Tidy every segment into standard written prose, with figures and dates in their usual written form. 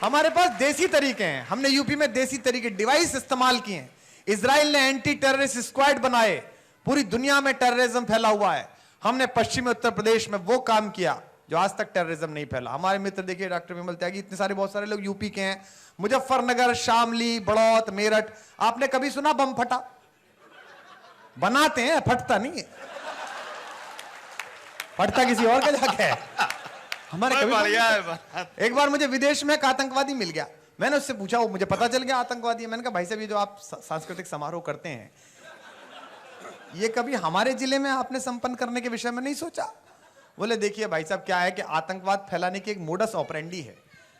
हमारे पास देसी तरीके हैं, हमने यूपी में देसी तरीके डिवाइस इस्तेमाल किए हैं। इजराइल ने एंटी टेररिस्ट स्क्वाड बनाए, पूरी दुनिया में टेररिज्म फैला हुआ है। हमने पश्चिमी उत्तर प्रदेश में वो काम किया जो आज तक टेररिज्म नहीं फैला। हमारे मित्र देखिए डॉक्टर विमल त्यागी, इतने सारे बहुत सारे लोग यूपी के हैं। मुजफ्फरनगर, शामली, बड़ौत, मेरठ, आपने कभी सुना बम फटा? बनाते हैं, फटता नहीं है। फटता किसी और का जाके है, हमारे कभी है। एक बार मुझे विदेश में एक आतंकवादी मिल गया, मैंने उससे पूछा, वो मुझे पता चल गया आतंकवादी है। मैंने कहा भाई साहब ये जो आप सांस्कृतिक समारोह करते हैं ये कभी हमारे जिले में आपने संपन्न करने के विषय में नहीं सोचा? बोले देखिए भाई साहब क्या है कि आतंकवाद फैलाने की एक मोडस ऑपरेंडी है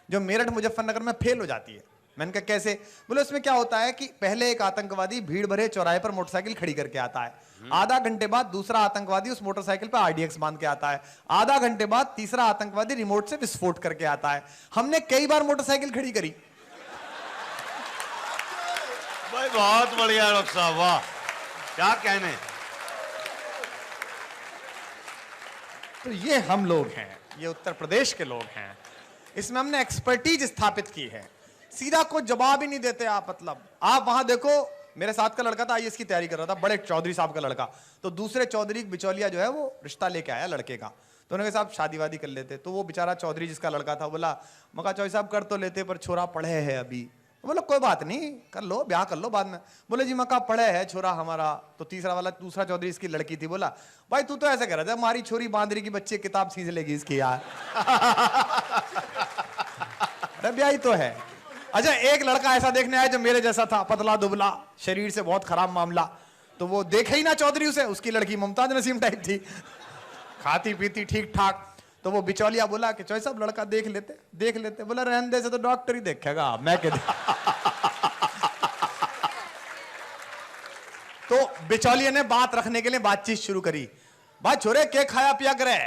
जो मेरठ मुजफ्फरनगर में फेल हो जाती है। मैंने कहा कैसे? बोले उसमें क्या होता है कि पहले एक आतंकवादी भीड़ भरे चौराहे पर मोटरसाइकिल खड़ी करके आता है, आधा घंटे बाद दूसरा आतंकवादी उस मोटरसाइकिल पर आरडीएक्स बांध के आता है, आधा घंटे बाद तीसरा आतंकवादी रिमोट से विस्फोट करके आता है। हमने कई बार मोटरसाइकिल खड़ी करी। भाई बहुत बढ़िया डॉक्टर साहब, वाह क्या कहने। तो ये हम लोग हैं, ये उत्तर प्रदेश के लोग हैं, इसमें हमने एक्सपर्टीज स्थापित की है। सीधा कोई जवाब ही नहीं देते आप। मतलब आप वहां देखो, मेरे साथ का लड़का था आईएएस की तैयारी कर रहा था, बड़े चौधरी साहब का लड़का, तो दूसरे चौधरी बिचौलिया जो है वो रिश्ता लेके आया लड़के का, तो उन्होंने कहा साहब शादी वादी कर लेते। तो वो बेचारा चौधरी जिसका लड़का था बोला, मका चौधरी साहब कर तो लेते पर छोरा पढ़े है अभी। बोला कोई बात नहीं, कर लो, ब्याह कर लो बाद में। बोले जी मका पढ़े है छोरा हमारा। तो तीसरा वाला दूसरा चौधरी इसकी लड़की थी, बोला भाई तू तो ऐसा कह रहा था हमारी छोरी बांदरी की बच्चे किताब सींच लेगी इसकी यार। अरे ब्याह तो है। अच्छा एक लड़का ऐसा देखने आया जो मेरे जैसा था, पतला दुबला, शरीर से बहुत खराब मामला, तो वो देखे ही ना चौधरी उसे, उसकी लड़की मुमताज नसीम टाइप थी, खाती पीती ठीक ठाक। तो वो बिचौलिया बोला कि चौधरी साहब लड़का देख लेते। बोला रहने दे, से तो डॉक्टर ही देखेगा, मैं क्या तो बिचौलिया ने बात रखने के लिए बातचीत शुरू करी, भाई छोरे क्या खाया पिया करे?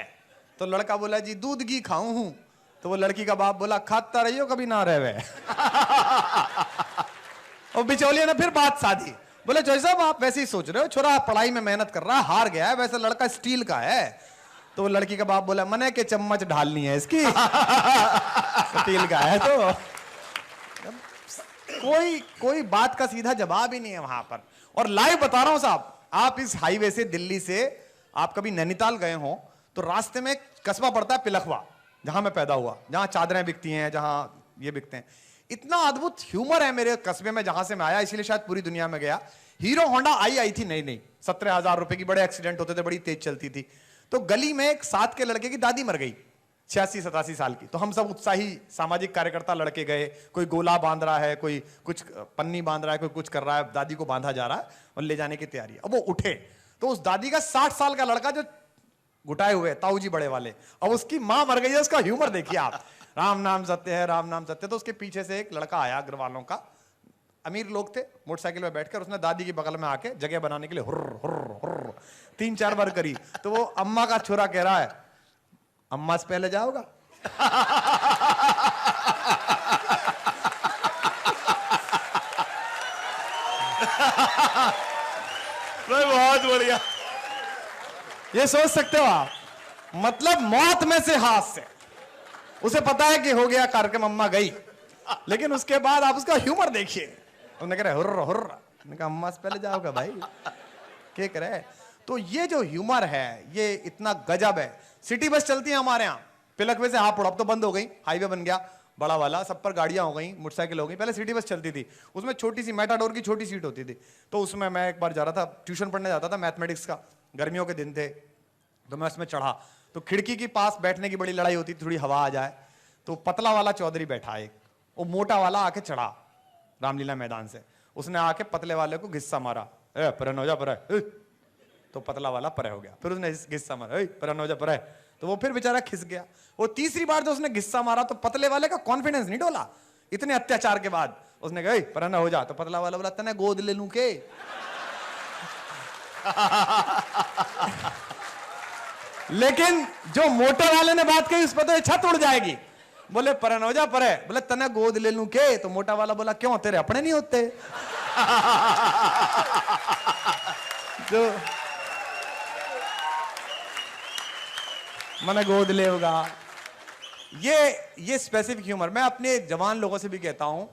तो लड़का बोला जी दूध घी खाऊं हूं। तो वो लड़की का बाप बोला खाता रहियो कभी ना रहे। और बिचौलिया ने फिर बात साधी, बोले चौधरी साहब आप वैसे ही सोच रहे हो, छोरा पढ़ाई में मेहनत कर रहा है, हार गया है, वैसे लड़का स्टील का है। तो वो लड़की का बाप बोला मने के चम्मच ढालनी है इसकी, स्टील का है। तो कोई बात का सीधा जवाब ही नहीं है वहां पर। और लाइव बता रहा हूं साहब, आप इस हाईवे से दिल्ली से आप कभी नैनीताल गए हो तो रास्ते में एक कस्बा पड़ता है पिलखवा, जहां मैं पैदा हुआ, जहां चादरें बिकती हैं, जहां ये बिकते हैं। इतना अद्भुत ह्यूमर है मेरे कस्बे में जहां से मैं आया, इसीलिए शायद पूरी दुनिया में गया। हीरो होंडा आई थी नई 17,000 रुपए की, बड़े एक्सीडेंट होते थे, बड़ी तेज चलती थी। तो गली में एक 7 के लड़के की दादी मर गई, 86-87 साल की। तो हम सब उत्साही सामाजिक कार्यकर्ता लड़के गए, कोई गोला बांध रहा है, कोई कुछ पन्नी बांध रहा है, कोई कुछ कर रहा है, दादी को बांधा जा रहा है और ले जाने की तैयारी। अब वो उठे तो उस दादी का 60 साल का लड़का जो घुटाए हुए ताऊ जी बड़े वाले, अब उसकी मां मर गई है, उसका ह्यूमर देखिए आप, राम नाम सत्य है, राम नाम सत्य। तो उसके पीछे से एक लड़का आया अग्र वालों का, अमीर लोग थे, मोटरसाइकिल में बैठकर उसने दादी की बगल में आके जगह बनाने के लिए हुर्र हुर्र हुर्र 3-4 बार करी। तो वो अम्मा का छोरा कह रहा है अम्मा से पहले जाओगा? बहुत बढ़िया। ये सोच सकते हो आप, मतलब मौत में से हाथ से उसे पता है कि हो गया कार्यक्रम, अम्मा गई, लेकिन उसके बाद आप उसका ह्यूमर देखिए। उन्होंने कह रहे हुर्र हुर्र, मैंने कहा अम्मा से पहले जाओगा भाई, क्या करे? तो ये जो ह्यूमर है ये इतना गजब है। सिटी बस चलती है हमारे यहाँ पिलखवे से हापुड़, अब तो बंद हो गई, हाईवे बन गया बड़ा वाला, सब पर गाड़ियां हो गई, मोटरसाइकिल हो गई। पहले सिटी बस चलती थी, उसमें छोटी सी मेटाडोर की छोटी सीट होती थी। तो उसमें मैं एक बार जा रहा था, ट्यूशन पढ़ने जाता था मैथमेटिक्स का, गर्मियों के दिन थे, तो मैं उसमें चढ़ा, तो खिड़की के पास बैठने की बड़ी लड़ाई होती, थोड़ी हवा आ जाए। तो पतला वाला चौधरी बैठा एक, वो मोटा वाला आके चढ़ा रामलीला मैदान से, उसने आके पतले वाले को घिस्सा मारा, परन हो जा पर, तो पतला वाला परे हो गया। फिर उसने घिस्सा मारा, परन हो जा पर, तो वो फिर बेचारा खिस गया। वो तीसरी बार जो उसने घिस्सा मारा तो पतले वाले का कॉन्फिडेंस नहीं डोला, इतने अत्याचार के बाद उसने कहा परन हो जा। तो पतला वाला बोला तने गोद ले लूं के? लेकिन जो मोटे वाले ने बात कही उस पर तो छत उड़ जाएगी। बोले परन हो जा परे, बोले तने गोद ले लूं के? तो मोटा वाला बोला क्यों, तेरे अपने नहीं होते? जो मैंने गोद ले होगा, ये स्पेसिफिक ह्यूमर मैं अपने जवान लोगों से भी कहता हूं,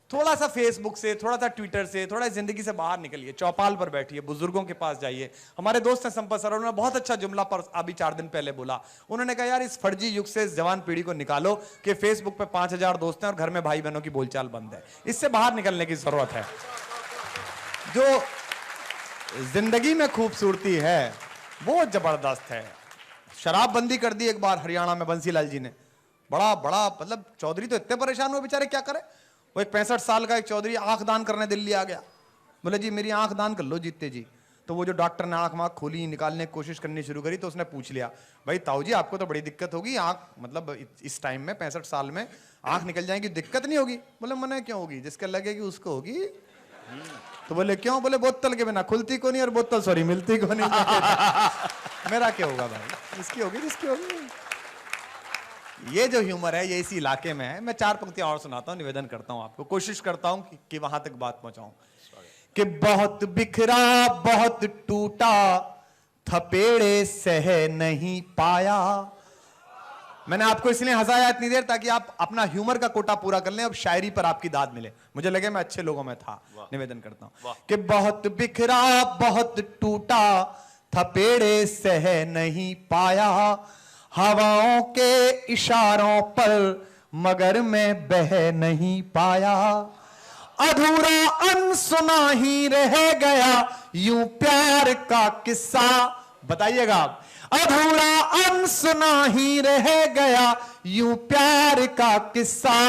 थोड़ा सा फेसबुक से, थोड़ा सा ट्विटर से, थोड़ा जिंदगी से बाहर निकलिए, चौपाल पर बैठिए, बुजुर्गों के पास जाइए। हमारे दोस्त हैं संपत सर, उन्होंने बहुत अच्छा जुमला पर अभी 4 दिन पहले बोला। उन्होंने कहा यार इस फर्जी युग से इस जवान पीढ़ी को निकालो कि फेसबुक पे 5000 दोस्त हैं और घर में भाई बहनों की बोलचाल बंद है। इससे बाहर निकलने की जरूरत है। जो जिंदगी में खूबसूरती है वो जबरदस्त है। शराबबंदी कर दी एक बार हरियाणा में बंसीलाल जी ने, बड़ा बड़ा मतलब चौधरी तो इतने परेशान हुए बेचारे, क्या करे। वो एक 65 साल का एक चौधरी आंख दान करने दिल्ली आ गया, बोले जी मेरी आंख दान कर लो जीते जी। तो वो जो डॉक्टर ने आंख मांख खोली, निकालने की कोशिश करनी शुरू करी, तो उसने पूछ लिया भाई ताऊ जी आपको तो बड़ी दिक्कत होगी, आंख मतलब इस टाइम में 65 साल में आंख निकल जाएगी, दिक्कत नहीं होगी? बोले मने क्यों होगी, जिसके लगेगी उसको होगी। तो बोले क्यों? बोले बोतल के बिना खुलती को नहीं और बोतल सॉरी मिलती को नहीं। मेरा क्या होगा भाई, इसकी होगी जिसकी होगी। ये जो ह्यूमर है ये इसी इलाके में है। मैं 4 पंक्तियां और सुनाता हूं, निवेदन करता हूं आपको, कोशिश करता हूं कि वहां तक बात पहुंचाऊं। कि बहुत बिखरा बहुत टूटा, थपेड़े सह नहीं पाया। मैंने आपको इसलिए हंसाया इतनी देर ताकि आप अपना ह्यूमर का कोटा पूरा कर लें, अब शायरी पर आपकी दाद मिले। मुझे लगे मैं अच्छे लोगों में था। निवेदन करता हूं कि बहुत बिखरा बहुत टूटा, थपेड़े सह नहीं पाया, हवाओं के इशारों पर मगर मैं बह नहीं पाया, अधूरा अनसुना ही रह गया यूं प्यार का किस्सा। बताइएगा आप, अधूरा अनसुना ही रह गया यूं प्यार का किस्सा,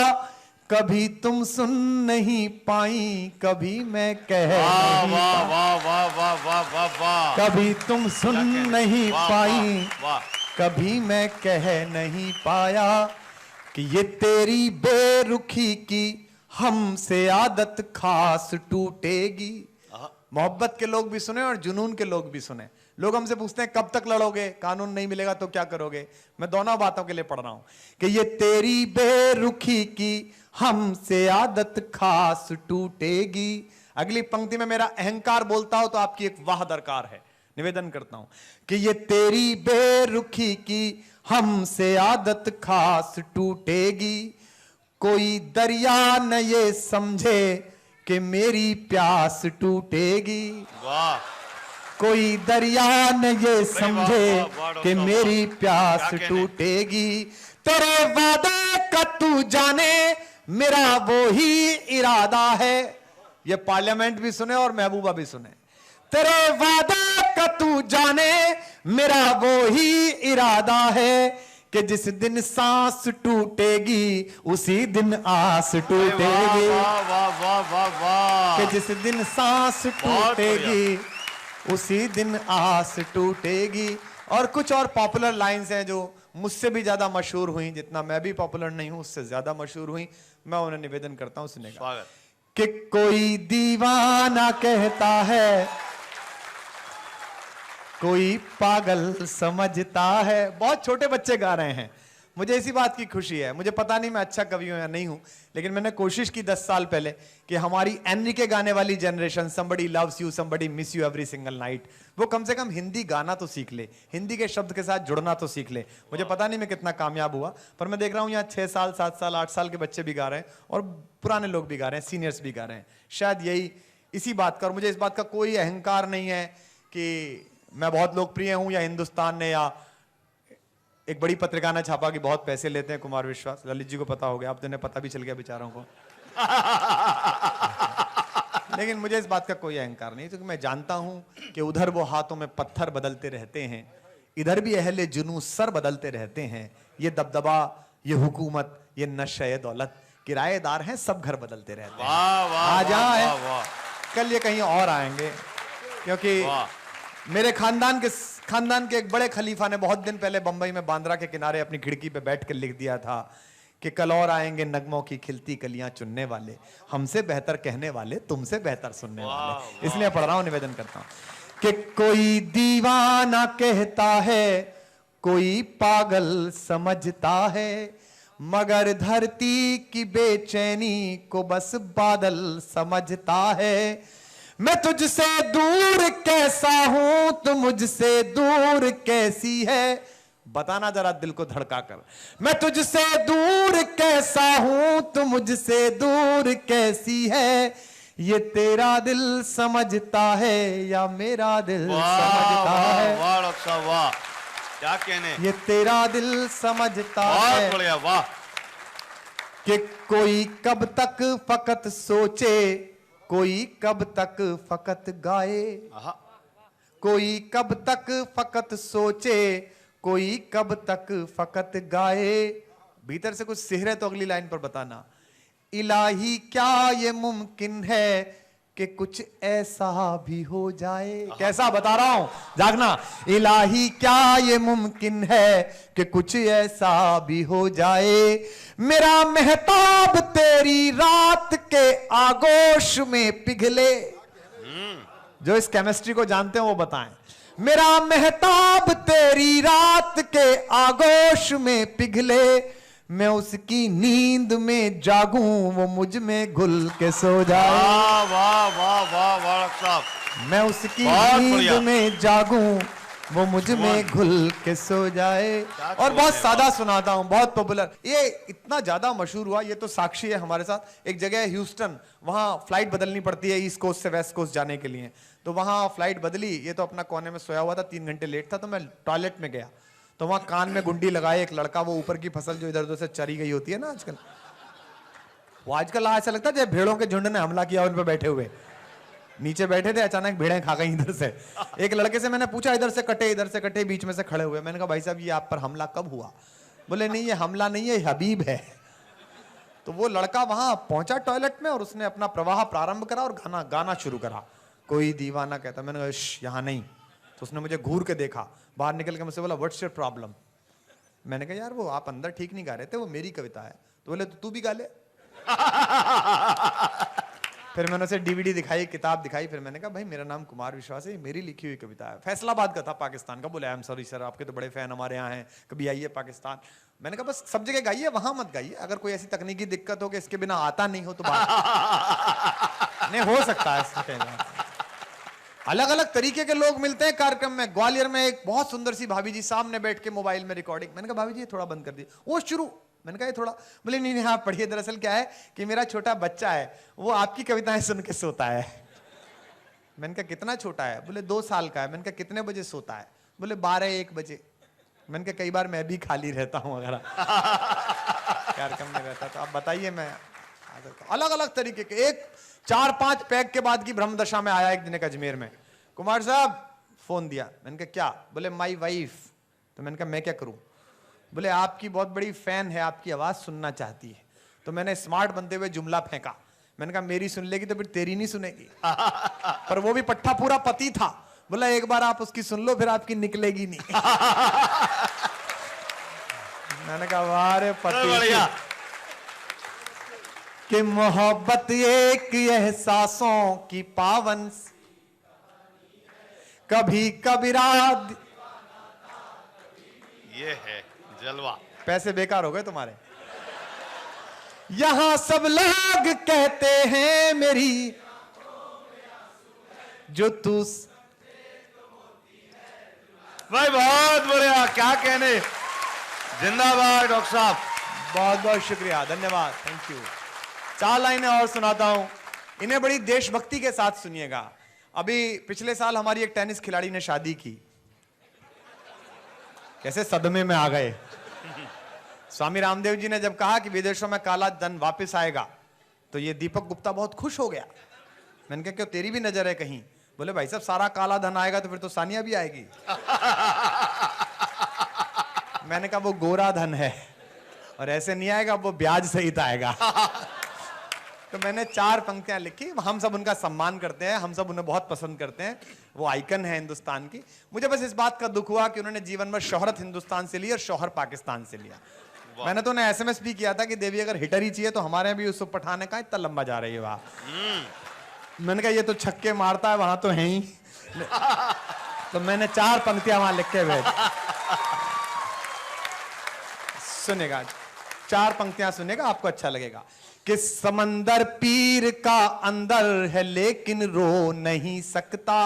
कभी तुम सुन नहीं पाई कभी मैं कह नहीं वाह वाह वाह वाह वाह वाह वाह, कभी तुम सुन नहीं वाह, पाई वाह, कभी मैं कह नहीं पाया, कि ये तेरी बेरुखी की हमसे आदत खास टूटेगी। मोहब्बत के लोग भी सुने और जुनून के लोग भी सुने। लोग हमसे पूछते हैं कब तक लड़ोगे, कानून नहीं मिलेगा तो क्या करोगे। मैं दोनों बातों के लिए पढ़ रहा हूं कि ये तेरी बेरुखी की हमसे आदत खास टूटेगी। अगली पंक्ति में मेरा अहंकार बोलता हो तो आपकी एक वाह दरकार है। निवेदन करता हूं कि ये तेरी बेरुखी की हमसे आदत खास टूटेगी, कोई दरिया न ये समझे कि मेरी प्यास टूटेगी। वाह, कोई दरिया न ये समझे कि मेरी प्यास क्या कहने? टूटेगी, तेरे वादे का तू जाने मेरा वो ही इरादा है। ये पार्लियामेंट भी सुने और महबूबा भी सुने। तेरे वादे का तू जाने मेरा वो ही इरादा है, कि जिस दिन सांस टूटेगी उसी दिन आस टूटेगी। वाह वाह वाह वाह वाह, कि जिस दिन सांस टूटेगी उसी दिन आस टूटेगी। और कुछ और पॉपुलर लाइंस हैं जो मुझसे भी ज्यादा मशहूर हुई, जितना मैं भी पॉपुलर नहीं हूं उससे ज्यादा मशहूर हुई। मैं उन्हें निवेदन करता हूं सुनेगा। स्वागत। कि कोई दीवाना कहता है कोई पागल समझता है। बहुत छोटे बच्चे गा रहे हैं, मुझे इसी बात की खुशी है। मुझे पता नहीं मैं अच्छा कवि हूं या नहीं हूं, लेकिन मैंने कोशिश की 10 साल पहले कि हमारी एनरिके गाने वाली generation, somebody loves you, somebody miss you every single night, वो कम से कम हिंदी गाना तो सीख ले, हिंदी के शब्द के साथ जुड़ना तो सीख ले। मुझे पता नहीं मैं कितना कामयाब हुआ, पर मैं देख रहा हूं यहाँ 6 साल 7 साल 8 साल के बच्चे भी गा रहे हैं और पुराने लोग भी गा रहे हैं, सीनियर्स भी गा रहे हैं। शायद यही इसी बात का, और मुझे इस बात का कोई अहंकार नहीं है कि मैं बहुत लोकप्रिय हूं या हिंदुस्तान ने या एक बड़ी पत्रिका ने छापा कि बहुत पैसे लेते हैं कुमार विश्वास। ललित जी को पता हो गया, अब तो इन्हें पता भी चल गया बेचारों को। लेकिन मुझे इस बात का कोई अहंकार नहीं, क्योंकि मैं जानता हूं कि उधर वो हाथों में पत्थर बदलते रहते हैं, इधर भी अहले जुनू सर बदलते रहते हैं। ये दबदबा, ये हुकूमत, ये नशे दौलत, किराएदार हैं, सब घर बदलते रहते हैं। वाह वाह आज वाह आए, वाह वाह, कल ये कहीं और आएंगे। क्योंकि वाह। मेरे खानदान के एक बड़े खलीफा ने बहुत दिन पहले बंबई में बांद्रा के किनारे अपनी खिड़की पे बैठ कर लिख दिया था कि कल और आएंगे नगमों की खिलती कलियां चुनने वाले, हमसे बेहतर कहने वाले, तुमसे बेहतर सुनने वाले। इसलिए पढ़ रहा हूं, निवेदन करता हूं कि कोई दीवाना कहता है कोई पागल समझता है, मगर धरती की बेचैनी को बस बादल समझता है। मैं तुझसे दूर कैसा हूं, तू मुझसे दूर कैसी है, बताना जरा दिल को धड़का कर, मैं तुझसे दूर कैसा हूं, तू मुझसे दूर कैसी है, ये तेरा दिल समझता है या मेरा दिल समझता है। वाह डॉक्टर साहब वाह, क्या कहने, ये तेरा दिल समझता है। बहुत बढ़िया वाह। कि कोई कब तक फकत सोचे, कोई कब तक फकत गाए, कोई कब तक फकत सोचे, कोई कब तक फकत गाए। भीतर से कुछ सिहरे तो अगली लाइन पर बताना। इलाही क्या ये मुमकिन है कि कुछ ऐसा भी हो जाए। कैसा बता रहा हूं, जागना। इलाही क्या ये मुमकिन है कि कुछ ऐसा भी हो जाए, मेरा महताब तेरी रात के आगोश में पिघले। जो इस केमिस्ट्री को जानते हैं वो बताएं। मेरा महताब तेरी रात के आगोश में पिघले, मैं उसकी नींद में जागूं, वो मुझ में घुल के सो जाए। वाह वाह वाह वाह वाह डॉक्टर साहब, मैं उसकी नींद में जागूं, वो मुझ में घुल के सो जाए। और बहुत सादा सुनाता हूं, बहुत पॉपुलर, ये इतना ज्यादा मशहूर हुआ। ये तो साक्षी है हमारे साथ। एक जगह है ह्यूस्टन, वहां फ्लाइट बदलनी पड़ती है ईस्ट कोस्ट से वेस्ट कोस्ट जाने के लिए। तो वहां फ्लाइट बदली, ये तो अपना कोने में सोया हुआ था, 3 घंटे लेट था। तो मैं टॉयलेट में गया, तो वहां कान में गुंडी लगाए एक लड़का, वो ऊपर की फसल जो इधर उधर से चरी गई होती है ना आजकल, वो आजकल ऐसा लगता है जैसे भेड़ों के झुंड ने हमला किया उन पे बैठे हुए। नीचे बैठे थे, अचानक भेड़ें खा गई इधर से। एक लड़के से मैंने पूछा, इधर से कटे, बीच में से खड़े हुए। मैंने कहा भाई साहब ये आप पर हमला कब हुआ? बोले नहीं ये हमला नहीं है, हबीब है। तो वो लड़का वहां पहुंचा टॉयलेट में और उसने अपना प्रवाह प्रारंभ करा और गाना शुरू करा। कोई दीवाना कहता, मैंने कहा यहाँ नहीं। तो उसने मुझे घूर के देखा, बाहर निकल के मुझसे बोला व्हाट्स योर प्रॉब्लम। मैंने कहा यार वो आप अंदर ठीक नहीं गा रहे थे, वो मेरी कविता है। तो बोले तो तू भी गा ले। फिर मैंने उसे डीवीडी दिखाई, किताब दिखाई। फिर मैंने कहा भाई मेरा नाम कुमार विश्वास है, मेरी लिखी हुई कविता है। फैसलाबाद का था, पाकिस्तान का। बोले आई एम सॉरी सर, आपके तो बड़े फैन हमारे यहाँ हैं, कभी आइए पाकिस्तान। मैंने कहा बस सब जगह गाइए, वहां मत गाइए। अगर कोई ऐसी तकनीकी दिक्कत हो कि इसके बिना आता नहीं हो तो बात नहीं हो सकता है। अलग अलग तरीके के लोग मिलते हैं कार्यक्रम में। ग्वालियर में एक बहुत सुंदर सी भाभी जी सामने बैठ के मोबाइल में रिकॉर्डिंग। मैंने कहा भाभी जी ये थोड़ा बंद कर दिए। वो शुरू। मैंने कहा ये थोड़ा। बोले नहीं हाँ पढ़िए। दरअसल क्या है कि मेरा छोटा बच्चा है, वो आपकी कविताएं सुन के सोता है। मैंने कहा कितना छोटा है? बोले 2 साल का है। मैंने कहा कितने बजे सोता है? बोले 12-1 बजे। मैंने कहा कई बार मैं भी खाली रहता हूँ अगर कार्यक्रम में रहता तो आप बताइए मैं। अलग अलग तरीके के। एक 4-5 पैक के बाद की ब्रह्म दशा में आया एक दिन एक अजमेर में। कुमार साहब फोन दिया। मैंने कहा क्या? बोले माई वाइफ। तो मैंने कहा मैं क्या करूं? बोले आपकी बहुत बड़ी फैन है, आपकी आवाज सुनना चाहती है। तो मैंने स्मार्ट बनते हुए जुमला फेंका। मैंने कहा मेरी सुन लेगी तो फिर तेरी नहीं सुनेगी। पर वो भी पट्टा पूरा पति था। बोला एक बार आप उसकी सुन लो फिर आपकी निकलेगी नहीं। मैंने कहा वाह रे पति कि मोहब्बत एक एहसासों की पावन, कभी कबीरा। ये है जलवा। पैसे बेकार हो गए तुम्हारे। यहां सब लोग कहते हैं मेरी जो तू। भाई बहुत बढ़िया, क्या कहने। जिंदाबाद डॉक्टर साहब, बहुत बहुत शुक्रिया, धन्यवाद, थैंक यू। 4 लाइनें और सुनाता हूं, इन्हें बड़ी देशभक्ति के साथ सुनिएगा। अभी पिछले साल हमारी एक टेनिस खिलाड़ी ने शादी की। कैसे सदमे में आ गए। स्वामी रामदेव जी ने जब कहा कि विदेशों में काला धन वापस आएगा तो ये दीपक गुप्ता बहुत खुश हो गया। मैंने कहा क्यों, तेरी भी नजर है कहीं? बोले भाई साहब सारा काला धन आएगा तो फिर तो सानिया भी आएगी। मैंने कहा वो गोरा धन है और ऐसे नहीं आएगा, वो ब्याज सहित आएगा। तो मैंने 4 पंक्तियां लिखी। हम सब उनका सम्मान करते हैं, हम सब उन्हें बहुत पसंद करते हैं, वो आइकन है हिंदुस्तान की। मुझे बस इस बात का दुख हुआ कि उन्होंने जीवन में शोहरत हिंदुस्तान से ली और शौहर पाकिस्तान से लिया। मैंने तो उन्हें SMS भी किया था कि देवी अगर हिटर ही चाहिए तो हमारे भी यूसुफ पठान का इतना लंबा जा रही है वहां। मैंने कहा ये तो छक्के मारता है, वहां तो है ही। तो मैंने 4 पंक्तियां वहां लिख के भेज। सुनेगा, 4 पंक्तियां सुनेगा, आपको अच्छा लगेगा। कि समंदर पीर का अंदर है लेकिन रो नहीं सकता।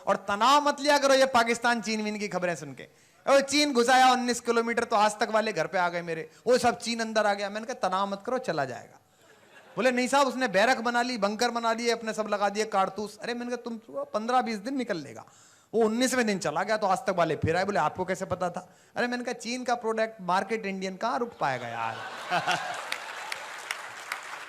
और तनाव मत लिया करो ये पाकिस्तान चीन वीन की खबरें सुन के। और चीन घुसाया 19 किलोमीटर, तो आज तक वाले घर पे आ गए मेरे, वो सब चीन अंदर आ गया। मैंने कहा तनाव मत करो, चला जाएगा। बोले नहीं साहब, उसने बैरक बना ली, बंकर बना लिए, अपने सब लगा दिए कारतूस। अरे मैंने कहा तुम 15-20 दिन निकल लेगा। वो 19वें दिन चला गया, तो आज तक वाले फिर आए। बोले आपको कैसे पता था? अरे मैंने कहा चीन का प्रोडक्ट मार्केट इंडियन कहां रुक पाएगा यार।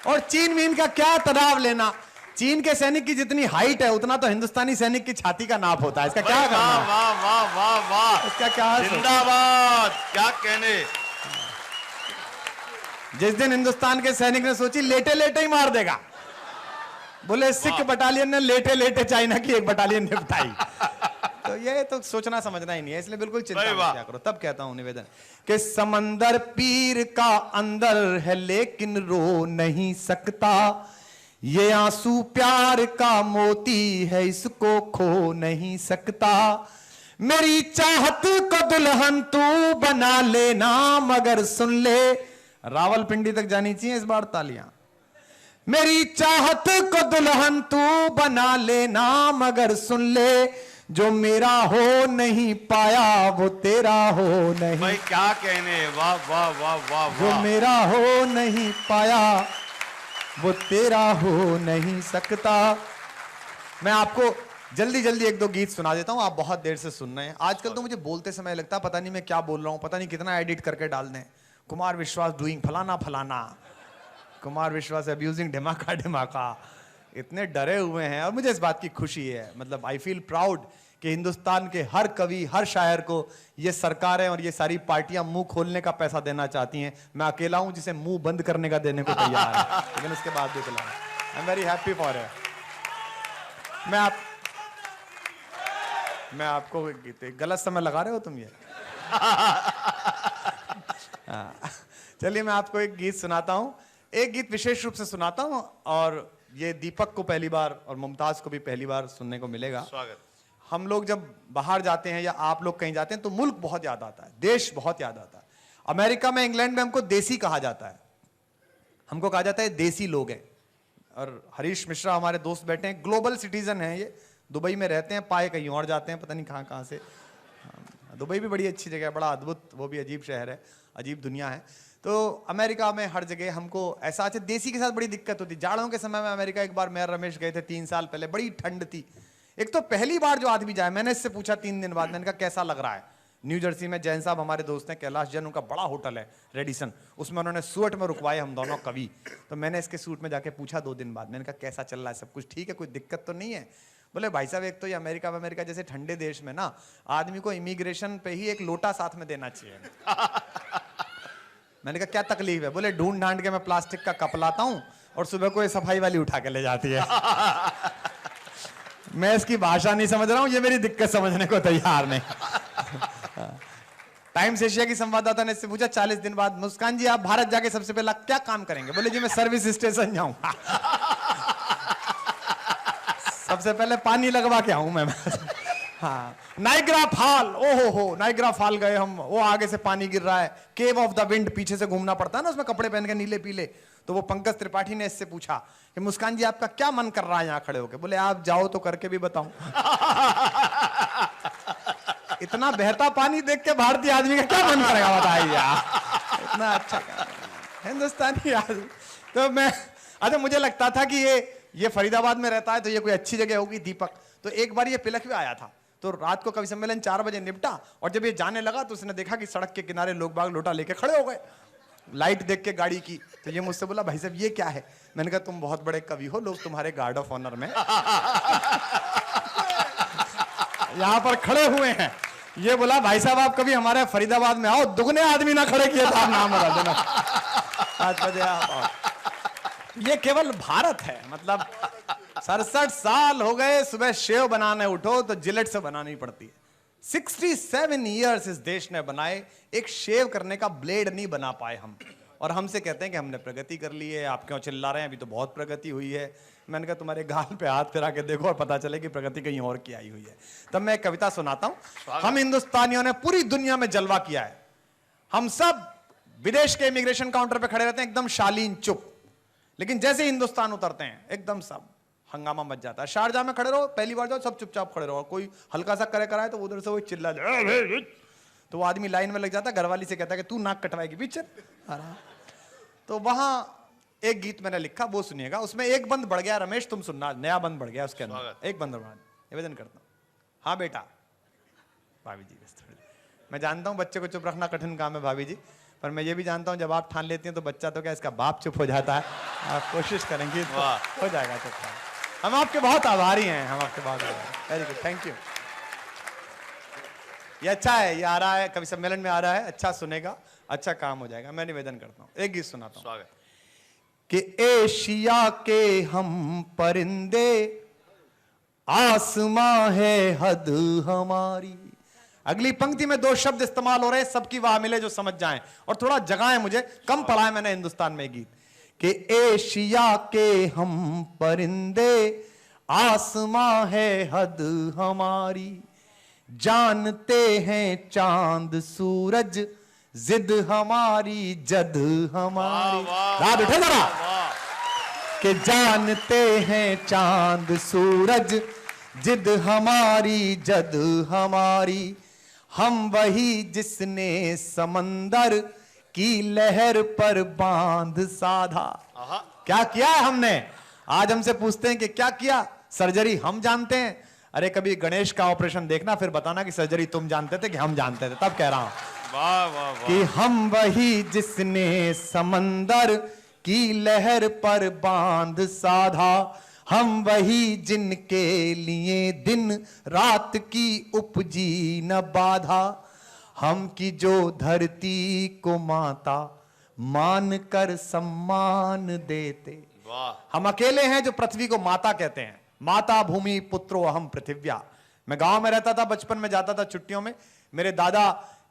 और चीन मीन का क्या तनाव लेना, चीन के सैनिक की जितनी हाइट है उतना तो हिंदुस्तानी सैनिक की छाती का नाप होता है। इसका क्या करना? वाह वाह वाह वाह वाह, इसका क्या? जिंदाबाद, क्या कहने। जिस दिन हिंदुस्तान के सैनिक ने सोची लेटे लेटे ही मार देगा, बोले सिख बटालियन ने लेटे लेटे चाइना की एक बटालियन निपटाई। तो ये तो सोचना समझना ही नहीं है, इसलिए बिल्कुल चिंता मत किया करो। तब कहता हूं निवेदन कि समंदर पीर का अंदर है लेकिन रो नहीं सकता, ये आंसू प्यार का मोती है इसको खो नहीं सकता। मेरी चाहत को दुल्हन तू बना लेना, मगर सुन ले, रावलपिंडी तक जानी चाहिए इस बार तालियां। मेरी चाहत को दुल्हन तू बना लेना, मगर सुन ले, जो मेरा हो नहीं पाया वो तेरा हो नहीं। भाई क्या कहने, वाह वाह वाह वाह वाह। जो मेरा हो नहीं पाया वो तेरा हो नहीं सकता। मैं आपको जल्दी जल्दी एक दो गीत सुना देता हूं, आप बहुत देर से सुन रहे हैं। आजकल तो मुझे बोलते समय लगता है पता नहीं मैं क्या बोल रहा हूं, पता नहीं कितना एडिट करके डाल दें। कुमार विश्वास डूइंग फलाना फलाना, कुमार विश्वास अब्यूजिंग ढिमाका ढिमाका, इतने डरे हुए हैं। और मुझे इस बात की खुशी है, मतलब आई फील प्राउड कि हिंदुस्तान के हर कवि, हर शायर को ये सरकारें और ये सारी पार्टियां मुंह खोलने का पैसा देना चाहती हैं। मैं अकेला हूं जिसे मुंह बंद करने का देने को तैयार है, लेकिन उसके बाद भी खिला। I am very happy for it. मैं आपको गलत समय लगा रहे हो तुम ये। चलिए मैं आपको एक गीत सुनाता हूं, एक गीत विशेष रूप से सुनाता हूं, और ये दीपक को पहली बार और मुमताज को भी पहली बार सुनने को मिलेगा। स्वागत। हम लोग जब बाहर जाते हैं या आप लोग कहीं जाते हैं तो मुल्क बहुत याद आता है, देश बहुत याद आता है। अमेरिका में, इंग्लैंड में हमको देसी कहा जाता है, हमको कहा जाता है देसी लोग हैं। और हरीश मिश्रा हमारे दोस्त बैठे हैं, ग्लोबल सिटीजन हैं ये, दुबई में रहते हैं, पाए कहीं और जाते हैं, पता नहीं कहाँ कहाँ से। दुबई भी बड़ी अच्छी जगह है, बड़ा अद्भुत, वो भी अजीब शहर है, अजीब दुनिया है। तो अमेरिका में हर जगह हमको ऐसा, अच्छा देसी के साथ बड़ी दिक्कत होती। जाड़ों के समय में अमेरिका एक बार मैं रमेश गए थे 3 साल पहले, बड़ी ठंड थी। एक तो पहली बार जो आदमी जाए, मैंने इससे पूछा 3 दिन बाद, मैंने कहा कैसा लग रहा है। न्यू जर्सी में जैन साहब हमारे दोस्त हैं, कैलाश जैन, उनका बड़ा होटल है रेडिसन, उसमें उन्होंने सूट में रुकवाए हम दोनों कवि। तो मैंने इसके सूट में जाके पूछा 2 दिन बाद, मैंने कहा कैसा चल रहा है, सब कुछ ठीक है, कोई दिक्कत तो नहीं है? बोले भाई साहब एक तो ये अमेरिका जैसे ठंडे देश में ना आदमी को इमिग्रेशन पे ही एक लोटा साथ में देना चाहिए। मैंने कहा क्या तकलीफ है? बोले ढूंढ ढांड के मैं प्लास्टिक का कप लाता हूं और सुबह को ये सफाई वाली उठा के ले जाती है। मैं इसकी भाषा नहीं समझ रहा हूं, ये मेरी दिक्कत समझने को तैयार नहीं। टाइम्स एशिया की संवाददाता ने इससे पूछा 40 दिन बाद, मुस्कान जी आप भारत जाके सबसे पहला क्या काम करेंगे? बोले जी मैं सर्विस स्टेशन जाऊंगा, सबसे पहले पानी लगवा के आऊं मैं। हाँ, नाइग्रा फॉल, ओहो हो, नाइग्रा फॉल गए हम, वो आगे से पानी गिर रहा है, केव ऑफ द विंड पीछे से घूमना पड़ता है ना, उसमें कपड़े पहन के नीले पीले। तो वो पंकज त्रिपाठी ने इससे पूछा कि मुस्कान जी आपका क्या मन कर रहा है यहाँ खड़े होके? बोले आप जाओ तो करके भी बताऊं। इतना बहता पानी देख के भारतीय आदमी का क्या मन करेगा बताइए यार, इतना अच्छा हिंदुस्तानी आदमी। तो मैं, अच्छा मुझे लगता था कि ये फरीदाबाद में रहता है तो ये कोई अच्छी जगह होगी दीपक। तो एक बार ये पिलख भी आया था, तो रात को कवि सम्मेलन 4 बजे निपटा, और जब ये जाने लगा तो उसने देखा कि सड़क के किनारे लोग बाग लोटा लेके खड़े हो गए, लाइट देख के गाड़ी की। तो ये मुझसे बोला भाई साहब ये क्या है? मैंने कहा तुम बहुत बड़े कवि हो, लोग तुम्हारे गार्ड ऑफ ऑनर में यहां पर खड़े हुए हैं। ये बोला भाई साहब आप कभी हमारे फरीदाबाद में आओ, दुगने आदमी ना खड़े किए तो आप नाम बता देना। 5 बजे आप आओ। ये केवल भारत है, मतलब 67 साल हो गए, सुबह शेव बनाने उठो तो जिलेट से बनानी पड़ती है। 67 ईयर्स इस देश ने बनाए, एक शेव करने का ब्लेड नहीं बना पाए हम, और हमसे कहते हैं कि हमने प्रगति कर ली है, आप क्यों चिल्ला रहे हैं, अभी तो बहुत प्रगति हुई है। मैंने कहा तुम्हारे गाल पे हाथ फिरा के देखो और पता चले कि प्रगति कहीं और की आई हुई है। तब मैं एक कविता सुनाता हूं। हम हिंदुस्तानियों ने पूरी दुनिया में जलवा किया है, हम सब विदेश के इमिग्रेशन काउंटर पे खड़े रहते हैं एकदम शालीन चुप, लेकिन जैसे हिंदुस्तान उतरते हैं एकदम सब हंगामा मच जाता है। शारजाह में खड़े रहो, पहली बार जाओ सब चुपचाप खड़े रहो, कोई हल्का सा करे कराए तो उधर से वो चिल्ला जाए। तो वो आदमी लाइन में लग जाता, घरवाली से कहता कि तू नाक कटवाएगी, पीछे आराम। तो वहां एक गीत मैंने लिखा, वो सुनिएगा। उसमें एक बंद बढ़ गया, रमेश तुम सुनना, नया बंद बढ़ गया उसके अंदर। एक बंद निवेदन करता हूं। हाँ बेटा, भाभी जी मैं जानता हूं बच्चे को चुप रखना कठिन काम है भाभी जी, पर मैं ये भी जानता हूं जब आप ठान लेती हैं तो बच्चा तो क्या इसका बाप चुप हो जाता है। आप कोशिश करेंगे तो हो जाएगा चुप। हम आपके बहुत आभारी हैं, हम आपके बहुत आभारी। Very good, thank you. ये अच्छा है, ये आ रहा है, कभी सम्मेलन में आ रहा है, अच्छा सुनेगा, अच्छा काम हो जाएगा। मैं निवेदन करता हूं, एक गीत सुनाता हूं कि एशिया के हम परिंदे, आसमां है हद हमारी। अगली पंक्ति में दो शब्द इस्तेमाल हो रहे हैं, सबकी वाह मिले जो समझ जाएं और थोड़ा जगाएं मुझे, कम पढ़ा है मैंने हिंदुस्तान में गीत कि एशिया के हम परिंदे, आसमां है हद हमारी, जानते हैं चांद सूरज, जिद हमारी जद हमारी। रात उठे जरा कि जानते हैं चांद सूरज, जिद हमारी जद हमारी, हम वही जिसने समंदर की लहर पर बांध साधा। क्या किया है हमने? आज हमसे पूछते हैं कि क्या किया सर्जरी, हम जानते हैं। अरे कभी गणेश का ऑपरेशन देखना, फिर बताना कि सर्जरी तुम जानते थे कि हम जानते थे, तब कह रहा हूं। वाह वाह वाह। कि हम वही जिसने समंदर की लहर पर बांध साधा, हम वही जिनके लिए दिन रात की उपजी न बाधा, हम की जो धरती को माता मान कर सम्मान देते। हम अकेले हैं जो पृथ्वी को माता कहते हैं। माता भूमि पुत्रो अहम पृथिव्या। मैं गांव में रहता था, बचपन में जाता था छुट्टियों में, मेरे दादा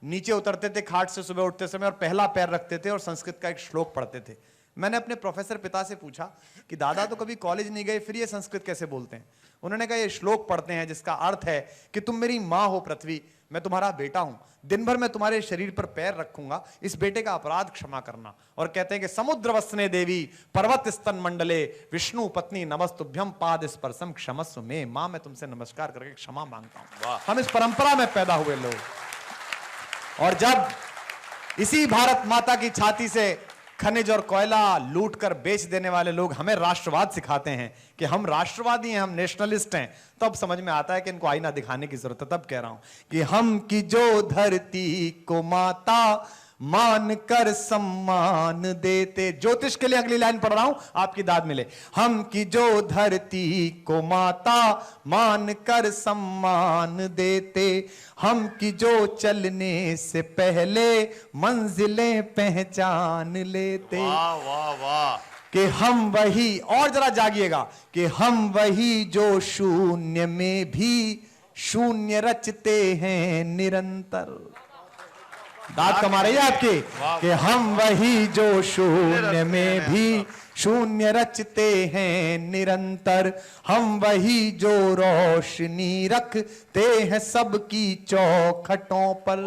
नीचे उतरते थे खाट से सुबह उठते समय और पहला पैर रखते थे और संस्कृत का एक श्लोक पढ़ते थे। मैंने अपने प्रोफेसर पिता से पूछा कि दादा तो कभी कॉलेज नहीं गए, फिर ये संस्कृत कैसे बोलते हैं? उन्होंने कहा ये श्लोक पढ़ते हैं जिसका अर्थ है कि तुम मेरी माँ हो पृथ्वी, मैं तुम्हारा बेटा हूं, दिन भर मैं तुम्हारे शरीर पर पैर रखूंगा, इस बेटे का अपराध क्षमा करना। और कहते हैं कि समुद्र वसने देवी पर्वत स्तन मंडले, विष्णु पत्नी नमस्तुभ्यम पाद स्पर्शम क्षमस्व में। माँ मैं तुमसे नमस्कार करके क्षमा मांगता हूं। हम इस परंपरा में पैदा हुए लोग, और जब इसी भारत माता की छाती से खनिज और कोयला लूट कर बेच देने वाले लोग हमें राष्ट्रवाद सिखाते हैं कि हम राष्ट्रवादी हैं, हम नेशनलिस्ट हैं, तब समझ में आता है कि इनको आईना दिखाने की जरूरत है। तब कह रहा हूं कि हम की जो धरती को माता मान कर सम्मान देते। ज्योतिष के लिए अगली लाइन पढ़ रहा हूं, आपकी दाद मिले। हम की जो धरती को माता मान कर सम्मान देते, हम की जो चलने से पहले मंजिलें पहचान लेते। वाह वाह वाह। कि हम वही, और जरा जागिएगा, कि हम वही जो शून्य में भी शून्य रचते हैं निरंतर। दाद कमा रही है आपकी कि हम वही जो शून्य में भी शून्य रचते हैं निरंतर, हम वही जो रोशनी रखते हैं सबकी चौखटों पर।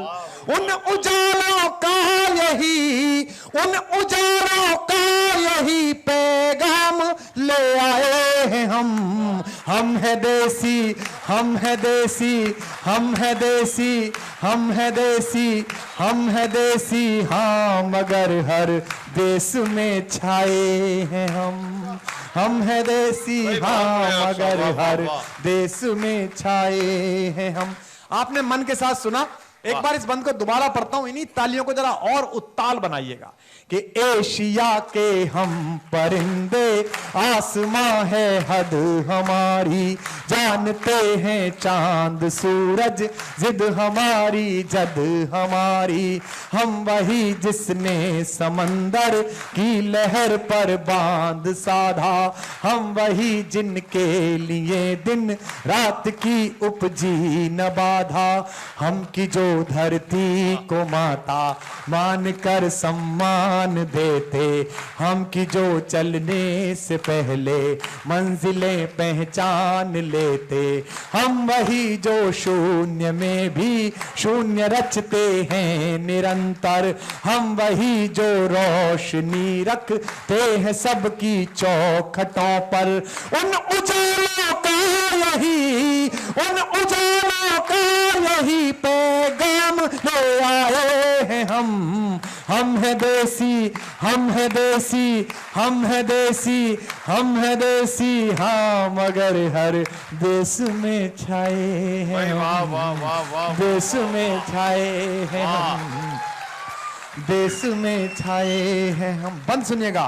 उन उजालों का यही, उन उजालों का यही पैगाम ले आए हैं हम है देसी, हम है देसी, हम है देसी, हम है देसी, हम है देसी, हाँ मगर हर देश में छाए हैं हम है देसी, हाँ मगर हर देश में छाए हैं हम। आपने मन के साथ सुना, एक बार इस बंद को दोबारा पढ़ता हूं, इन्हीं तालियों को जरा और उत्ताल बनाइएगा कि एशिया के हम परिंदे, आसमां है हद हमारी, जानते हैं चांद सूरज, जिद हमारी जद हमारी, हम वही जिसने समंदर की लहर पर बांध साधा, हम वही जिनके लिए दिन रात की उपजी न बाधा, हम की जो धरती को माता मान कर सम्मान देते, हम की जो चलने से पहले मंजिलें पहचान लेते, हम वही जो शून्य में भी शून्य रचते हैं निरंतर, हम वही जो रोशनी रखते हैं सबकी चौखटों पर। उन उजालों का का यही, उन उजालों का यही पैगाम ले आए हैं हम है देसी, हम है देसी, हम है देसी, हम है देसी, हाँ मगर हर देश में छाए हैं, वाह वाह वाह वाह, देश में छाए हैं हम, देश में छाए हैं हम। बंद सुनिएगा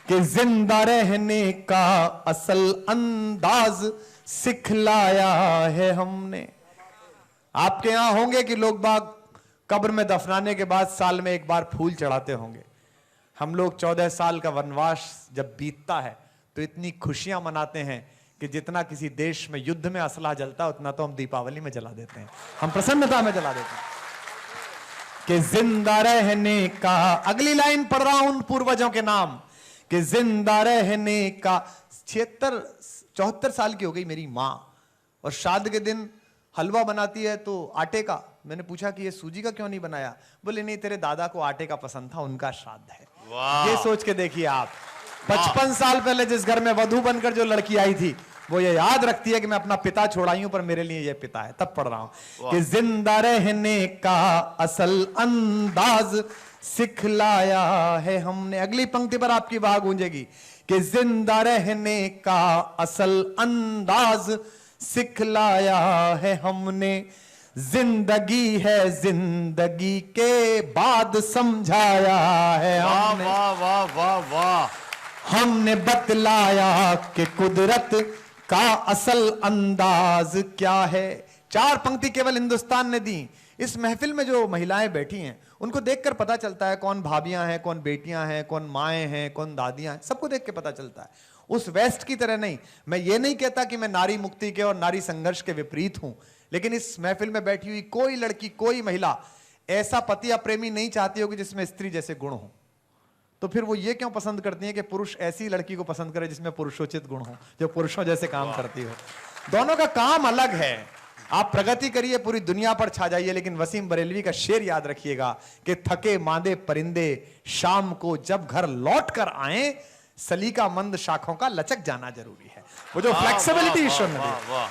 कि जिंदा रहने का असल अंदाज सिखलाया है हमने। आपके यहां होंगे कि लोग बाग कब्र में दफनाने के बाद साल में एक बार फूल चढ़ाते होंगे। हम लोग 14 साल का वनवास जब बीतता है तो इतनी खुशियां मनाते हैं कि जितना किसी देश में युद्ध में असला जलता है उतना तो हम दीपावली में जला देते हैं, हम प्रसन्नता में जला देते हैं। कि जिंदा रहने का, अगली लाइन पढ़ रहा हूं उन पूर्वजों के नाम, कि जिंदा रहने का 74 साल की हो गई मेरी मां, और श्राद्ध के दिन हलवा बनाती है तो आटे का। मैंने पूछा कि ये सूजी का क्यों नहीं बनाया? बोले नहीं, तेरे दादा को आटे का पसंद था, उनका श्राद्ध है। ये सोच के देखिए आप, 55 साल पहले जिस घर में वधू बनकर जो लड़की आई थी वो ये याद रखती है कि मैं अपना पिता छोड़ाई हूं पर मेरे लिए ये पिता है। तब पढ़ रहा हूं कि जिंदा रहने का असल अंदाज सिखलाया है हमने। अगली पंक्ति पर आपकी बात गूंजेगी कि जिंदा रहने का असल अंदाज सिखलाया है हमने। जिंदगी है जिंदगी के बाद समझाया है हमने। वाह वाह वाह वाह, हमने बतलाया कि कुदरत का असल अंदाज क्या है। 4 पंक्ति केवल हिंदुस्तान ने दी। इस महफिल में जो महिलाएं बैठी हैं उनको देखकर पता चलता है कौन भाभियां हैं, कौन बेटियां हैं, कौन माएं हैं, कौन दादियां हैं, सबको देख के पता चलता है। उस वेस्ट की तरह नहीं। मैं ये नहीं कहता कि मैं नारी मुक्ति के और नारी संघर्ष के विपरीत हूं, लेकिन इस महफिल में बैठी हुई कोई लड़की, कोई महिला ऐसा पति या प्रेमी नहीं चाहती होगी जिसमें स्त्री जैसे गुण हो। तो फिर वो ये क्यों पसंद करती हैं कि पुरुष ऐसी लड़की को पसंद करे जिसमें पुरुषोचित गुण हो, जो पुरुषों जैसे काम करती हो। दोनों का काम अलग है। आप प्रगति करिए, पूरी दुनिया पर छा जाइए, लेकिन वसीम बरेलवी का शेर याद रखिएगा कि थके मांदे परिंदे शाम को जब घर लौट कर आए, सलीका मंद शाखों का लचक जाना जरूरी है। वो जो फ्लेक्सिबिलिटी ईश्वर ने दी,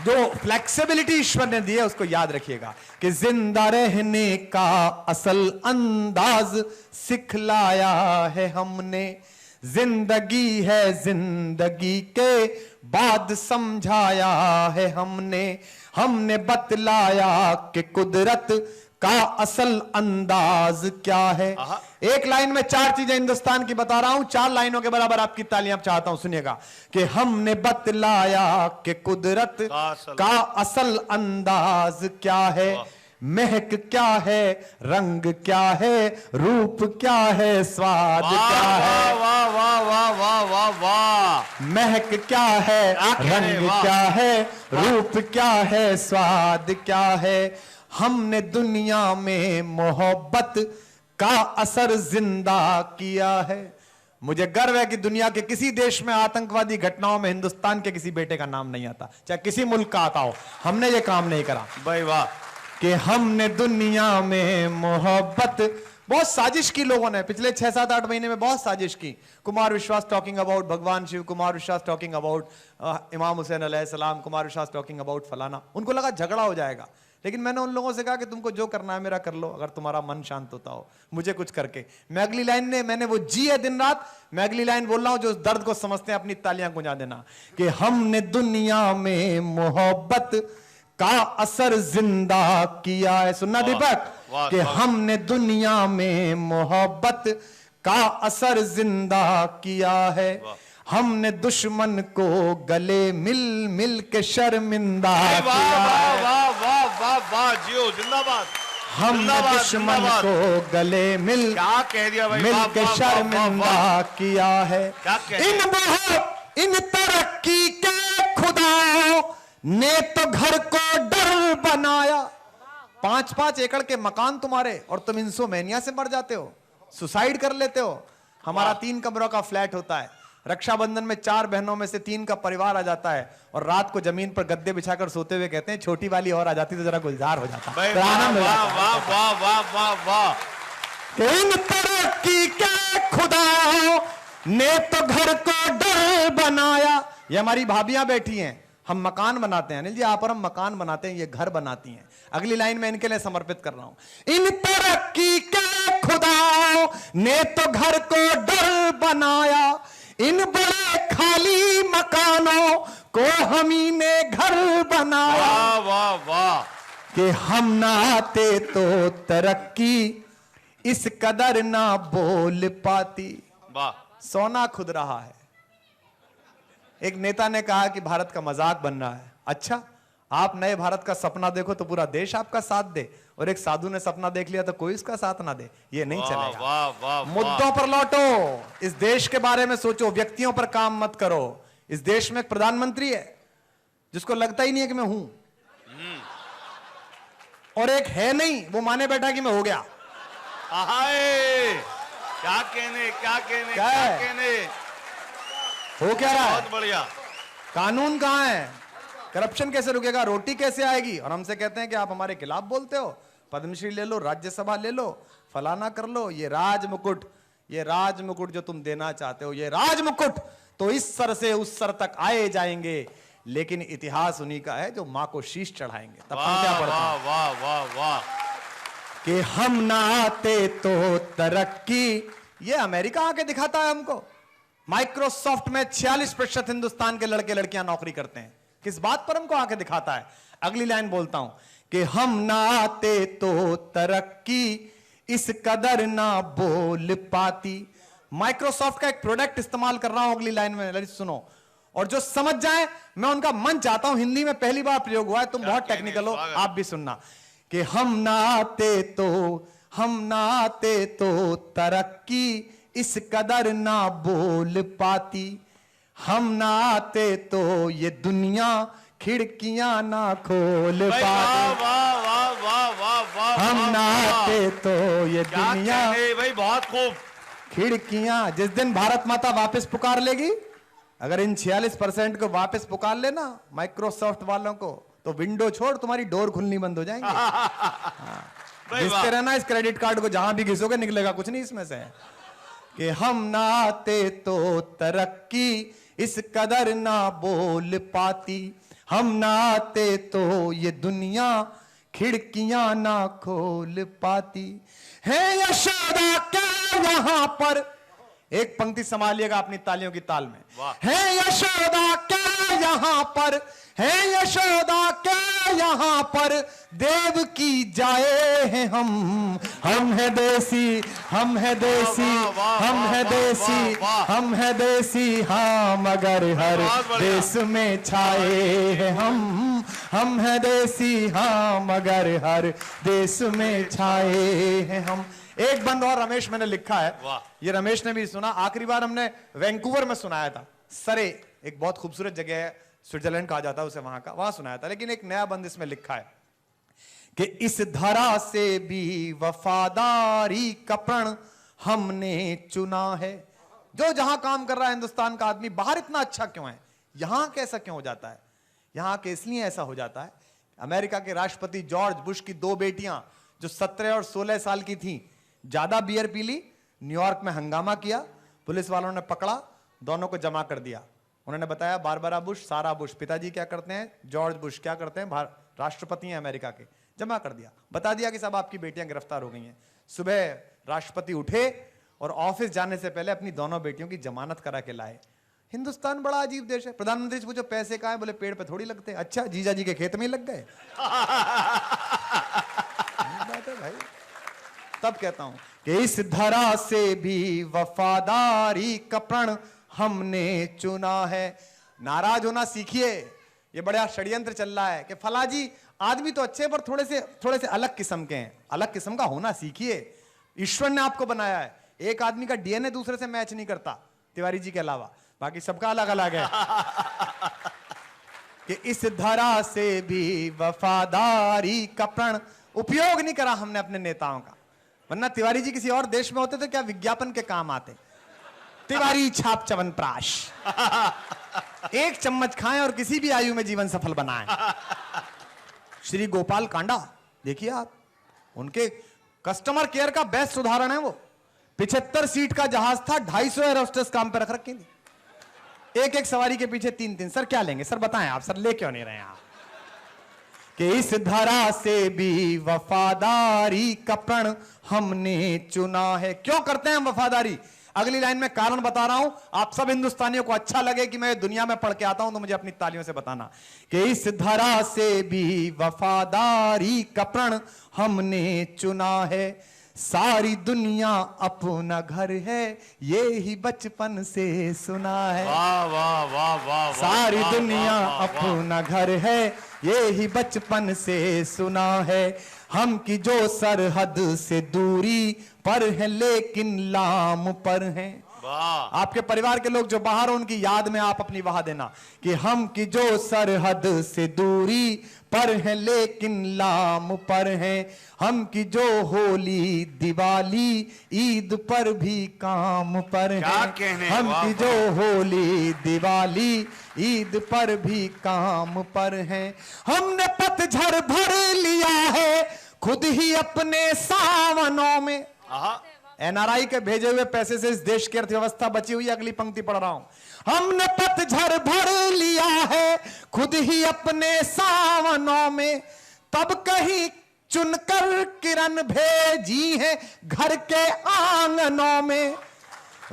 जो फ्लेक्सिबिलिटी ईश्वर ने दी है, उसको याद रखिएगा कि जिंदा रहने का असल अंदाज सिखलाया है हमने। जिंदगी है जिंदगी के बाद समझाया है हमने। हमने बतलाया कि कुदरत का असल अंदाज क्या है। एक लाइन में 4 चीजें हिंदुस्तान की बता रहा हूं, 4 लाइनों के बराबर आपकी तालियां चाहता हूं, सुनिएगा कि हमने बतलाया कि कुदरत का असल अंदाज क्या है। महक क्या है, रंग क्या है, रूप क्या है, स्वाद क्या है। वाह वाह वाह वाह वाह वाह, महक क्या है, रंग क्या है, रूप क्या है, स्वाद क्या है। हमने दुनिया में मोहब्बत का असर जिंदा किया है। मुझे गर्व है कि दुनिया के किसी देश में आतंकवादी घटनाओं में हिंदुस्तान के किसी बेटे का नाम नहीं आता, चाहे किसी मुल्क का आता हो। हमने ये काम नहीं करा भाई वाह, कि हमने दुनिया में मोहब्बत, बहुत साजिश की लोगों ने पिछले 6, 7, 8 महीने में, बहुत साजिश की। कुमार विश्वास टॉकिंग अबाउट भगवान शिव, कुमार विश्वास टॉकिंग अबाउट इमाम हुसैन अलैहिस्सलाम, कुमार विश्वास टॉकिंग अबाउट फलाना। उनको लगा झगड़ा हो जाएगा, लेकिन मैंने उन लोगों से कहा कि तुमको जो करना है मेरा कर लो, अगर तुम्हारा मन शांत होता हो मुझे कुछ करके। मैं अगली लाइन ने, मैंने वो जी है दिन रात, मैं अगली लाइन बोल रहा हूं जो उस दर्द को समझते हैं अपनी तालियां गुंजा देना कि हमने दुनिया में मोहब्बत का असर जिंदा किया है। सुनना दीपक, कि हमने दुनिया में मोहब्बत का असर जिंदा किया है। हमने दुश्मन को गले मिल मिल के शर्मिंदा किया है। वाह वाह वाह वाह, जियो जिंदाबाद। हमने दुश्मन को गले मिल क्या कह दिया भाई, मिल के शर्मिंदा किया है। इन बहुत इन तरक्की के खुदाओं ने तो घर को डर बनाया। 5-5 एकड़ के मकान तुम्हारे, और तुम इंसोमेनिया से मर जाते हो, सुसाइड कर लेते हो। हमारा 3 कमरों का फ्लैट होता है, रक्षाबंधन में 4 बहनों में से 3 का परिवार आ जाता है, और रात को जमीन पर गद्दे बिछाकर सोते हुए कहते हैं छोटी वाली और आ जाती तो जरा गुलजार हो जाता। इन तरक्की के खुदाओं ने तो घर को डर बनाया। ये हमारी भाभियां बैठी हैं, हम मकान बनाते हैं। अनिल जी आप और हम मकान बनाते हैं, ये घर बनाती हैं। अगली लाइन में इनके लिए समर्पित कर रहा हूं। इन तरक्की के खुदाओं ने तो घर को डर बनाया, इन बड़े खाली मकानों को हम ही ने घर बनाया। वाह वाह वाह। कि हम ना आते तो तरक्की इस कदर ना बोल पाती। वाह। सोना खुद रहा है। एक नेता ने कहा कि भारत का मजाक बन रहा है। अच्छा, आप नए भारत का सपना देखो तो पूरा देश आपका साथ दे, और एक साधु ने सपना देख लिया तो कोई उसका साथ ना दे, ये नहीं चलेगा। वाह वाह। मुद्दों पर लौटो, इस देश के बारे में सोचो, व्यक्तियों पर काम मत करो। इस देश में एक प्रधानमंत्री है जिसको लगता ही नहीं है कि मैं हूं, और एक है नहीं, वो माने बैठा कि मैं हो गया। क्या कहने क्या कहने क्या क्या है? कहने। हो क्या रहा है? बहुत बढ़िया। कानून कहां है? करप्शन कैसे रुकेगा? रोटी कैसे आएगी? और हमसे कहते हैं कि आप हमारे खिलाफ बोलते हो, पद्मश्री ले लो, राज्यसभा ले लो, फलाना कर लो। ये राजमुकुट जो तुम देना चाहते हो, ये राजमुकुट तो इस सर से उस सर तक आए जाएंगे, लेकिन इतिहास उन्हीं का है जो मां को शीश चढ़ाएंगे। तब क्या पढ़ते हैं? वाह वाह वाह। कि हम ना आते तो तरक्की, ये अमेरिका आके दिखाता है हमको। माइक्रोसॉफ्ट में 46% हिंदुस्तान के लड़के लड़कियां नौकरी करते हैं। किस बात पर हमको आके दिखाता है? अगली लाइन बोलता हूं कि हम ना आते तो तरक्की इस कदर ना बोल पाती। माइक्रोसॉफ्ट का एक प्रोडक्ट इस्तेमाल कर रहा हूं अगली लाइन में, ललित सुनो, और जो समझ जाए मैं उनका मन चाहता हूं। हिंदी में पहली बार प्रयोग हुआ है, तुम बहुत टेक्निकल हो, आप भी सुनना। कि हम ना आते तो तरक्की इस कदर ना बोल पाती। हम ना आते तो ये दुनिया खिड़कियां ना खोल पाती। वाह वाह वाह वाह वाह। हम ना आते तो ये दुनिया भाई बहुत खूब। खिड़कियां, जिस दिन भारत माता वापस पुकार लेगी, अगर इन 46% को वापस पुकार लेना माइक्रोसॉफ्ट वालों को, तो विंडो छोड़ तुम्हारी डोर खुलनी बंद हो जाएंगे। घिसते रहना इस क्रेडिट कार्ड को, जहां भी घिसोगे निकलेगा कुछ नहीं इसमें से। कि हम ना आते तो तरक्की इस कदर ना बोल पाती। हम ना आते तो ये दुनिया खिड़कियां ना खोल पाती। है यशोदा क्या वहां पर, एक पंक्ति संभालिएगा अपनी तालियों की ताल में। है यशोदा क्या यहाँ पर, है यशोदा क्या यहाँ पर, देव की जाए हैं हम है देसी, हम है देसी, हम है देसी, हम है देसी, हाँ मगर हर देश में छाए हैं हम है देसी, हाँ मगर हर देश में छाए हैं हम। एक बंद और रमेश मैंने लिखा है, ये रमेश ने भी सुना। आखिरी बार हमने वैंकूवर में सुनाया था, सरे एक बहुत खूबसूरत जगह है, स्विट्जरलैंड कहा जाता है उसे, वहां सुनाया था। लेकिन एक नया बंद इसमें लिखा है कि इस धरा से भी वफादारी का प्रण हमने चुना है। जो जहां काम कर रहा है हिंदुस्तान का आदमी, बाहर इतना अच्छा क्यों है, यहां कैसा क्यों हो जाता है? यहां के इसलिए ऐसा हो जाता है, अमेरिका के राष्ट्रपति जॉर्ज बुश की 2 बेटियां जो 17 और 16 साल की थी, ज्यादा बियर पी ली, न्यूयॉर्क में हंगामा किया, पुलिस वालों ने पकड़ा, दोनों को जमा कर दिया। उन्होंने बताया बारबरा बुश, सारा बुश, पिताजी क्या करते हैं, जॉर्ज बुश क्या करते हैं, राष्ट्रपति हैं अमेरिका के, जमा कर दिया। बता दिया कि साहब आपकी बेटियां गिरफ्तार हो गई हैं। सुबह राष्ट्रपति उठे और ऑफिस जाने से पहले अपनी दोनों बेटियों की जमानत करा के लाए। हिंदुस्तान बड़ा अजीब देश है। प्रधानमंत्री से पूछो पैसे कहां है, बोले पेड़ पे थोड़ी लगते। अच्छा, जीजा जी के खेत में ही लग गए। बात है भाई। तब कहता हूं कि इस धरा से भी वफादारी का प्रण हमने चुना है। नाराज होना सीखिए, ये बड़ा षड्यंत्र चल रहा है कि फलाजी आदमी तो अच्छे पर थोड़े से अलग किस्म के हैं। अलग किस्म का होना सीखिए। ईश्वर ने आपको बनाया है, एक आदमी का डीएनए दूसरे से मैच नहीं करता, तिवारी जी के अलावा, बाकी सबका अलग अलग है। कि इस धरा से भी वफादारी का प्रण, उपयोग नहीं करा हमने अपने नेताओं का, वरना तिवारी जी किसी और देश में होते तो क्या विज्ञापन के काम आते। तिवारी छाप च्यवनप्राश, एक चम्मच खाएं और किसी भी आयु में जीवन सफल बनाएं। श्री गोपाल कांडा देखिए आप, उनके कस्टमर केयर का बेस्ट उदाहरण है वो। 75 सीट का जहाज था, 250 एयर होस्टेस काम पे रख रखी थी। एक एक सवारी के पीछे 3-3। सर क्या लेंगे? सर बताएं आप, सर ले क्यों नहीं रहे आप? कि इस धरा से भी वफादारी का प्रण हमने चुना है। क्यों करते हैं हम वफादारी? अगली लाइन में कारण बता रहा हूं। आप सब हिंदुस्तानियों को अच्छा लगे कि मैं दुनिया में पढ़ के आता हूं तो मुझे अपनी तालियों से बताना कि इस धरा से भी वफादारी का प्रण हमने चुना है। सारी दुनिया अपना घर है, ये ही बचपन से सुना है। वाह वाह वाह वाह। सारी दुनिया अपना घर है, ये ही बचपन से सुना है। हम की जो सरहद से दूरी पर है लेकिन लाम पर है। आपके परिवार के लोग जो बाहर हो उनकी याद में आप अपनी वाह देना कि हम की जो सरहद से दूरी पर है लेकिन लाम पर है। हम की जो होली दिवाली ईद पर भी काम पर है। हम की जो होली दिवाली ईद पर भी काम पर है। हमने पतझड़ भर लिया है खुद ही अपने सावनों में। एनआरआई के भेजे हुए पैसे से इस देश की अर्थव्यवस्था बची हुई है। अगली पंक्ति पढ़ रहा हूं। हमने पतझड़ भर लिया है खुद ही अपने सावनों में, तब कहीं चुनकर किरण भेजी है घर के आंगनों में।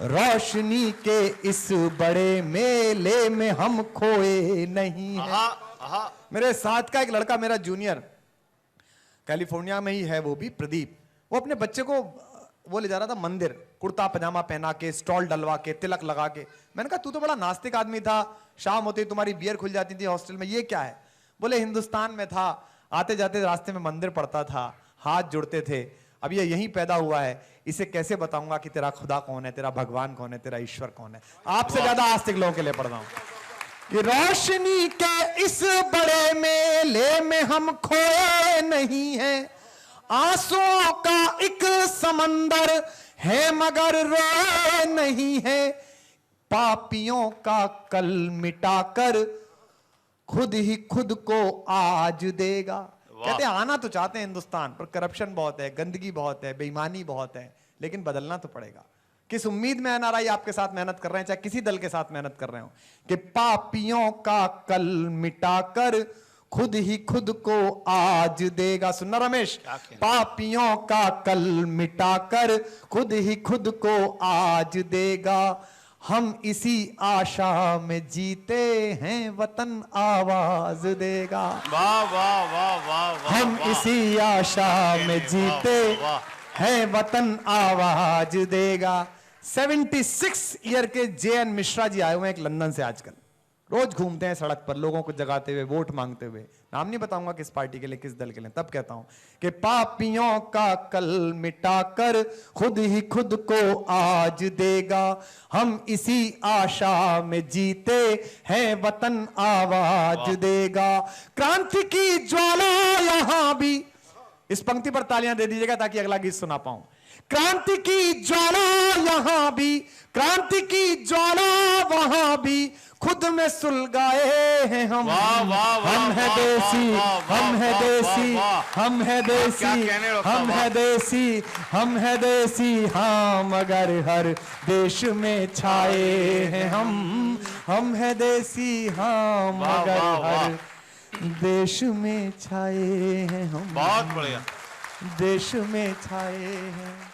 रोशनी के इस बड़े मेले में हम खोए नहीं हैं। मेरे साथ का एक लड़का, मेरा जूनियर, कैलिफोर्निया में ही है, वो भी प्रदीप, वो अपने बच्चे को वो ले जा रहा था मंदिर, कुर्ता पजामा पहना के, स्टॉल डलवा के, तिलक लगा के। मैंने कहा तू तो बड़ा नास्तिक आदमी था, शाम होती तुम्हारी बियर खुल जाती थी हॉस्टल में, ये क्या है? बोले हिंदुस्तान में था, आते जाते रास्ते में मंदिर पड़ता था, हाथ जुड़ते थे, अब ये यहीं पैदा हुआ है, इसे कैसे बताऊंगा कि तेरा खुदा कौन है, तेरा भगवान कौन है, तेरा ईश्वर कौन है। आपसे ज्यादा आस्तिक लोगों के लिए पढ़ रहा हूं कि रोशनी के इस बड़े मेले में हम खोए नहीं हैं। आंसुओं का एक समंदर है मगर रोए नहीं है। पापियों का कल मिटाकर खुद ही खुद को आज देगा। कहते हैं आना तो चाहते हैं हिंदुस्तान पर, करप्शन बहुत है, गंदगी बहुत है, बेईमानी बहुत है, लेकिन बदलना तो पड़ेगा। किस उम्मीद में एनआरआई आपके साथ मेहनत कर रहे हैं, चाहे किसी दल के साथ मेहनत कर रहे हो, कि पापियों का कल मिटाकर खुद ही खुद को आज देगा। सुनना रमेश, पापियों का कल मिटाकर खुद ही खुद को आज देगा। हम इसी आशा में जीते हैं, वतन आवाज देगा। वाह वाह वाह वाह। हम इसी आशा में जीते हैं, वतन आवाज देगा। 76 ईयर के JN मिश्रा जी आए हुए हैं एक लंदन से। आजकल रोज घूमते हैं सड़क पर लोगों को जगाते हुए, वोट मांगते हुए। नाम नहीं बताऊंगा किस पार्टी के लिए, किस दल के लिए। तब कहता हूं कि पापियों का कल मिटाकर खुद ही खुद को आज देगा। हम इसी आशा में जीते हैं, वतन आवाज देगा। क्रांति की ज्वाला यहां भी, इस पंक्ति पर तालियां दे दीजिएगा ताकि अगला गीत सुना पाऊं। क्रांति की ज्वाला यहां भी, क्रांति की ज्वाला वहां भी, खुद में सुलगाए हैं हम। हम है देसी, हम है देसी, हम है देसी, हम है देसी, हम है देसी, हाँ मगर हर देश में छाए हैं हम है देसी, हाँ मगर हर देश में छाए हैं हम। बहुत बढ़िया। देश में छाए हैं।